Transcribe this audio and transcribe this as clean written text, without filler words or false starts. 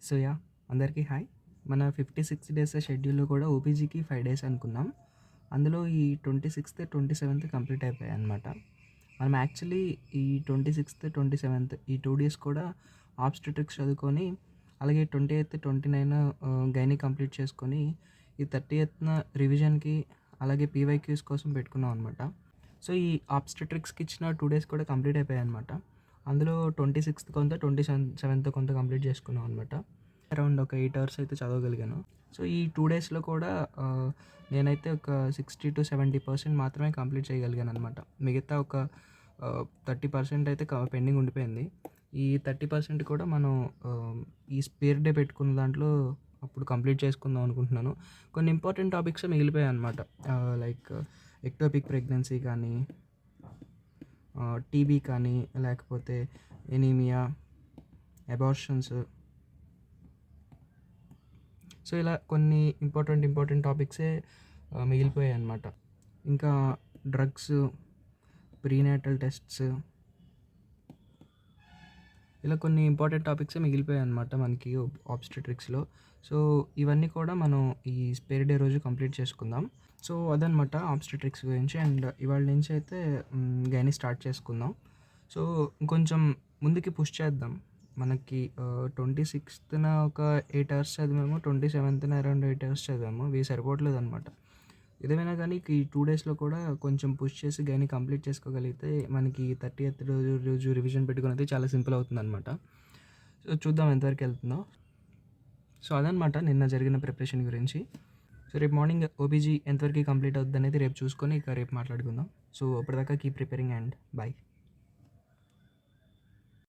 So అందరికీ hi. మన 56 days షెడ్యూల్‌లో కూడా ఓపీజీకి 5 డేస్ అనుకున్నాం. అందులో ఈ 26థ్, 27థ్ కంప్లీట్ అయిపోయాయన్నమాట. మనం యాక్చువల్లీ ఈ 26థ్, 27థ్ ఈ 2 డేస్ కూడా ఆబ్స్టెట్రిక్స్ చదువుకొని, అలాగే 28థ్, 29 గైనీ కంప్లీట్ చేసుకొని, ఈ 30థ్‌న రివిజన్‌కి అలాగే పీవైక్యూస్ కోసం పెట్టుకున్నాం అనమాట. సో ఈ ఆబ్స్టెట్రిక్స్‌కి ఇచ్చిన 2 డేస్ కూడా కంప్లీట్ అయిపోయాయన్నమాట. అందులో 26థ్ కొంత, 27థ్ కొంత కంప్లీట్ చేసుకున్నాం అనమాట. అరౌండ్ ఒక 8 అవర్స్ అయితే చదవగలిగాను. సో ఈ 2 డేస్‌లో కూడా నేనైతే ఒక 60-70% మాత్రమే కంప్లీట్ చేయగలిగాను అనమాట. మిగతా ఒక 30% అయితే పెండింగ్ ఉండిపోయింది. ఈ 30% కూడా మనం ఈ స్పేర్ డే పెట్టుకున్న దాంట్లో అప్పుడు కంప్లీట్ చేసుకుందాం అనుకుంటున్నాను. కొన్ని ఇంపార్టెంట్ టాపిక్స్ మిగిలిపోయాయి అనమాట. లైక్ ఎక్టోపిక్ ప్రెగ్నెన్సీ కానీ, టీబీ కానీ, లేకపోతే ఎనీమియా, అబార్షన్స్. సో ఇలా కొన్ని ఇంపార్టెంట్ టాపిక్సే మిగిలిపోయాయి అన్నమాట. ఇంకా డ్రగ్స్, ప్రీనేటల్ టెస్ట్స్, ఇలా కొన్ని ఇంపార్టెంట్ టాపిక్సే మిగిలిపోయాయి అన్నమాట మనకి ఆబ్స్టెట్రిక్స్‌లో. సో ఇవన్నీ కూడా మనం ఈ స్పేర్ డే రోజు కంప్లీట్ చేసుకుందాం. సో అదనమాట ఆబ్స్టెట్రిక్స్ గురించి. అండ్ ఇవాళ నుంచి అయితే గైనీ స్టార్ట్ చేసుకుందాం. సో ఇంకొంచెం ముందుకి పుష్ చేద్దాం. మనకి 26థ్‌న ఒక 8 అవర్స్ చదివాము, 27థ్‌న అరౌండ్ 8 అవర్స్ చదివాము. ఇవి సరిపోవట్లేదనమాట. ఏదేమైనా కానీ ఈ 2 డేస్‌లో కూడా కొంచెం పుష్ చేసి గైనీ కంప్లీట్ చేసుకోగలిగితే మనకి 30థ్ రోజు రివిజన్ పెట్టుకున్నది చాలా సింపుల్ అవుతుందనమాట. సో చూద్దాం ఎంతవరకు వెళ్తుందో. సో అదనమాట నిన్న జరిగిన ప్రిపరేషన్ గురించి. సో రేపు మార్నింగ్ ఓబీజీ ఎంతవరకు కంప్లీట్ అవుతుందనేది రేపు చూసుకొని ఇక రేపు మాట్లాడుకుందాం. సో అప్పటిదాకా కీప్ ప్రిపేరింగ్ అండ్ బై.